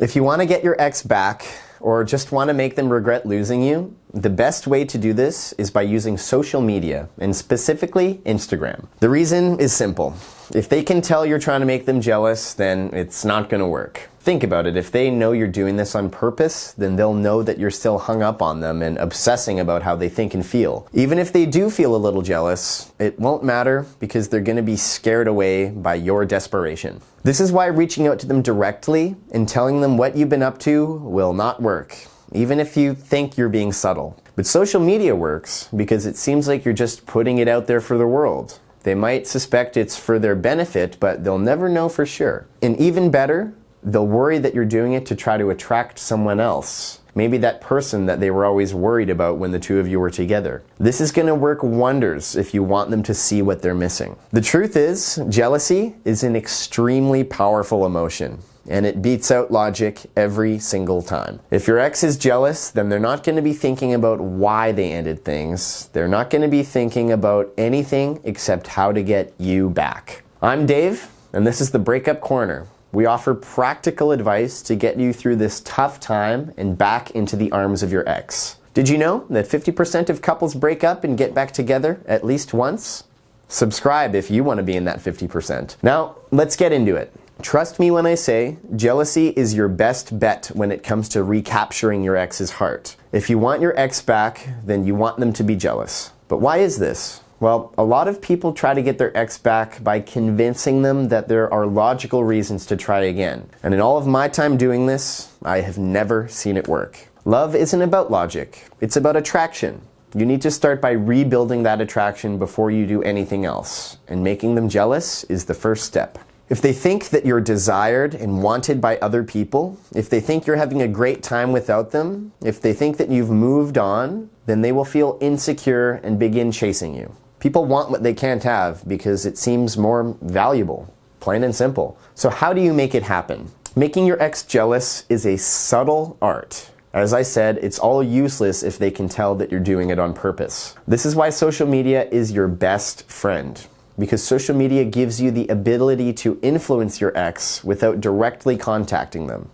If you want to get your ex back, or just want to make them regret losing you, the best way to do this is by using social media, and specifically Instagram. The reason is simple. If they can tell you're trying to make them jealous, then it's not going to work. Think about it. If they know you're doing this on purpose, then they'll know that you're still hung up on them and obsessing about how they think and feel. Even if they do feel a little jealous, it won't matter because they're going to be scared away by your desperation. This is why reaching out to them directly and telling them what you've been up to will not work, even if you think you're being subtle. But social media works because it seems like you're just putting it out there for the world. They might suspect it's for their benefit, but they'll never know for sure. And even better, they'll worry that you're doing it to try to attract someone else. Maybe that person that they were always worried about when the two of you were together. This is going to work wonders if you want them to see what they're missing. The truth is, jealousy is an extremely powerful emotion, and it beats out logic every single time. If your ex is jealous, then they're not going to be thinking about why they ended things. They're not going to be thinking about anything except how to get you back. I'm Dave, and this is the Breakup Corner. We offer practical advice to get you through this tough time and back into the arms of your ex. Did you know that 50% of couples break up and get back together at least once? Subscribe if you want to be in that 50%. Now, let's get into it. Trust me when I say jealousy is your best bet when it comes to recapturing your ex's heart. If you want your ex back, then you want them to be jealous. But why is this? Well, a lot of people try to get their ex back by convincing them that there are logical reasons to try again. And in all of my time doing this, I have never seen it work. Love isn't about logic, it's about attraction. You need to start by rebuilding that attraction before you do anything else. And making them jealous is the first step. If they think that you're desired and wanted by other people, if they think you're having a great time without them, if they think that you've moved on, then they will feel insecure and begin chasing you. People want what they can't have because it seems more valuable, plain and simple. So how do you make it happen? Making your ex jealous is a subtle art. As I said, it's all useless if they can tell that you're doing it on purpose. This is why social media is your best friend. Because social media gives you the ability to influence your ex without directly contacting them.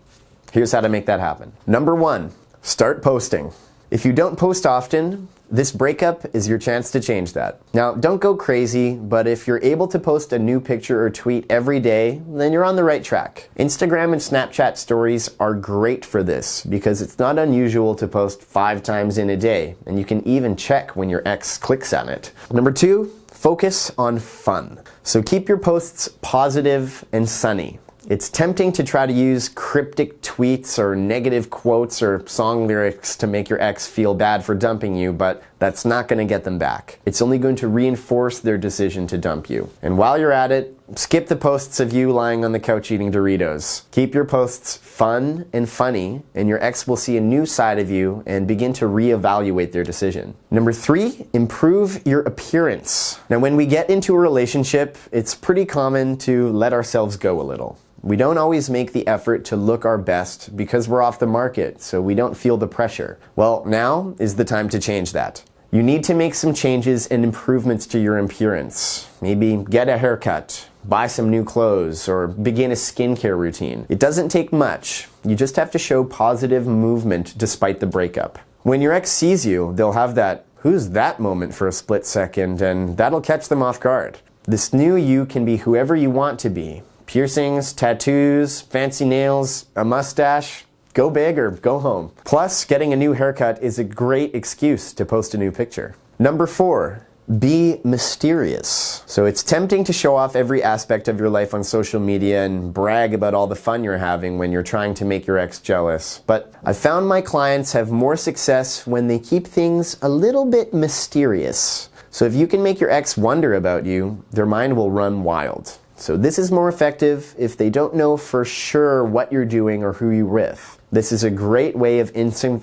Here's how to make that happen. Number 1, start posting. If you don't post often, this breakup is your chance to change that. Now, don't go crazy, but if you're able to post a new picture or tweet every day, then you're on the right track. Instagram and Snapchat stories are great for this because it's not unusual to post 5 times in a day, and you can even check when your ex clicks on it. Number 2, focus on fun. So keep your posts positive and sunny. It's tempting to try to use cryptic tweets or negative quotes or song lyrics to make your ex feel bad for dumping you, but that's not going to get them back. It's only going to reinforce their decision to dump you. And while you're at it, skip the posts of you lying on the couch eating Doritos. Keep your posts fun and funny, and your ex will see a new side of you and begin to reevaluate their decision. Number 3, improve your appearance. Now, when we get into a relationship, it's pretty common to let ourselves go a little. We don't always make the effort to look our best because we're off the market, so we don't feel the pressure. Well, now is the time to change that. You need to make some changes and improvements to your appearance. Maybe get a haircut, buy some new clothes, or begin a skincare routine. It doesn't take much. You just have to show positive movement despite the breakup. When your ex sees you, they'll have that "who's that" moment for a split second, and that'll catch them off guard. This new you can be whoever you want to be. Piercings, tattoos, fancy nails, a mustache. Go big or go home. Plus, getting a new haircut is a great excuse to post a new picture. Number 4, be mysterious. So it's tempting to show off every aspect of your life on social media and brag about all the fun you're having when you're trying to make your ex jealous. But I've found my clients have more success when they keep things a little bit mysterious. So if you can make your ex wonder about you, their mind will run wild. So this is more effective if they don't know for sure what you're doing or who you're with. This is a great way of influencing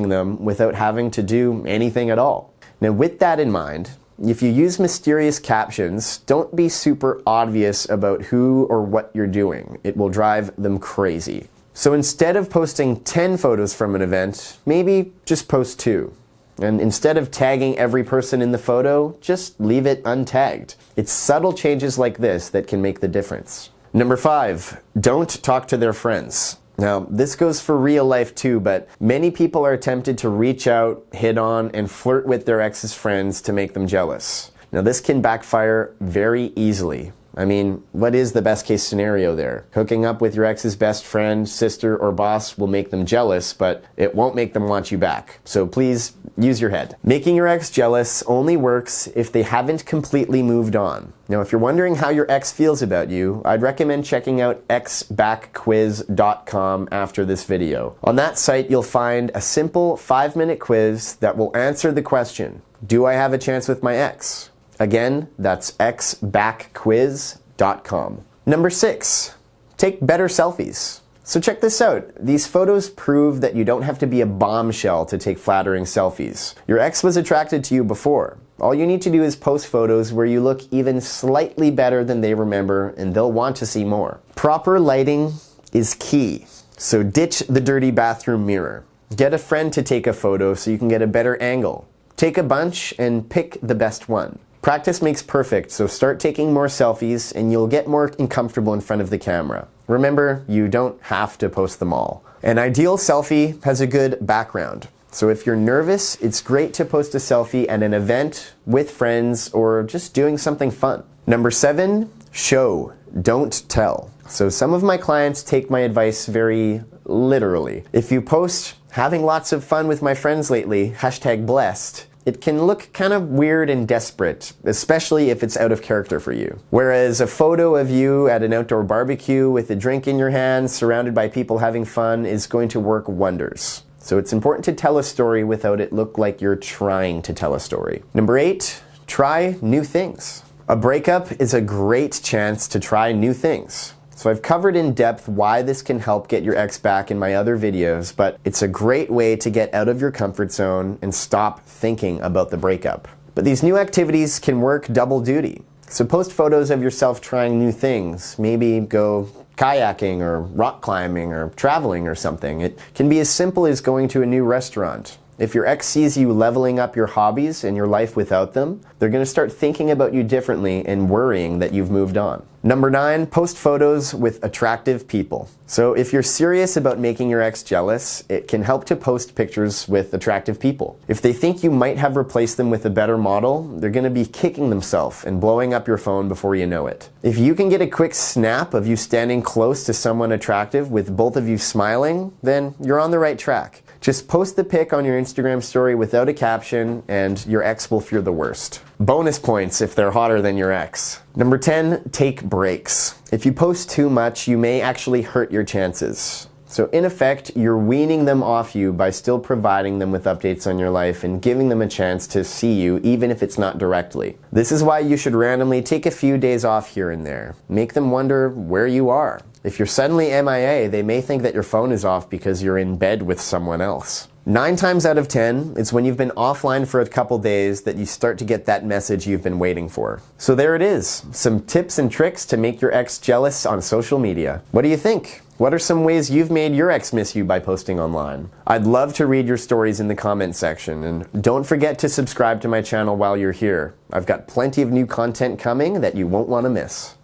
them without having to do anything at all. Now, with that in mind, if you use mysterious captions, don't be super obvious about who or what you're doing. It will drive them crazy. So instead of posting 10 photos from an event, maybe just post 2. And instead of tagging every person in the photo, just leave it untagged. It's subtle changes like this that can make the difference. Number 5, don't talk to their friends. Now, this goes for real life too, but many people are tempted to reach out, hit on, and flirt with their ex's friends to make them jealous. Now, this can backfire very easily. I mean, what is the best case scenario there? Hooking up with your ex's best friend, sister, or boss will make them jealous, but it won't make them want you back. So please, use your head. Making your ex jealous only works if they haven't completely moved on. Now, if you're wondering how your ex feels about you, I'd recommend checking out xbackquiz.com after this video. On that site, you'll find a simple 5-minute quiz that will answer the question, do I have a chance with my ex? Again, that's xbackquiz.com. Number 6, take better selfies. So check this out. These photos prove that you don't have to be a bombshell to take flattering selfies. Your ex was attracted to you before. All you need to do is post photos where you look even slightly better than they remember, and they'll want to see more. Proper lighting is key. So ditch the dirty bathroom mirror. Get a friend to take a photo so you can get a better angle. Take a bunch and pick the best one. Practice makes perfect, so start taking more selfies and you'll get more comfortable in front of the camera. Remember, you don't have to post them all. An ideal selfie has a good background. So if you're nervous, it's great to post a selfie at an event, with friends, or just doing something fun. Number 7, show, don't tell. So some of my clients take my advice very literally. If you post, having lots of fun with my friends lately, #blessed, it can look kind of weird and desperate, especially if it's out of character for you. Whereas a photo of you at an outdoor barbecue with a drink in your hand, surrounded by people having fun, is going to work wonders. So it's important to tell a story without it look like you're trying to tell a story. Number 8, try new things. A breakup is a great chance to try new things. So I've covered in depth why this can help get your ex back in my other videos, but it's a great way to get out of your comfort zone and stop thinking about the breakup. But these new activities can work double duty. So post photos of yourself trying new things. Maybe go kayaking or rock climbing or traveling or something. It can be as simple as going to a new restaurant. If your ex sees you leveling up your hobbies and your life without them, they're going to start thinking about you differently and worrying that you've moved on. Number 9, post photos with attractive people. So if you're serious about making your ex jealous, it can help to post pictures with attractive people. If they think you might have replaced them with a better model, they're going to be kicking themselves and blowing up your phone before you know it. If you can get a quick snap of you standing close to someone attractive with both of you smiling, then you're on the right track. Just post the pic on your Instagram story without a caption and your ex will fear the worst. Bonus points if they're hotter than your ex. Number 10, take breaks. If you post too much, you may actually hurt your chances. So in effect, you're weaning them off you by still providing them with updates on your life and giving them a chance to see you, even if it's not directly. This is why you should randomly take a few days off here and there. Make them wonder where you are. If you're suddenly MIA, they may think that your phone is off because you're in bed with someone else. 9 times out of 10, it's when you've been offline for a couple days that you start to get that message you've been waiting for. So there it is, some tips and tricks to make your ex jealous on social media. What do you think? What are some ways you've made your ex miss you by posting online? I'd love to read your stories in the comment section, and don't forget to subscribe to my channel while you're here. I've got plenty of new content coming that you won't want to miss.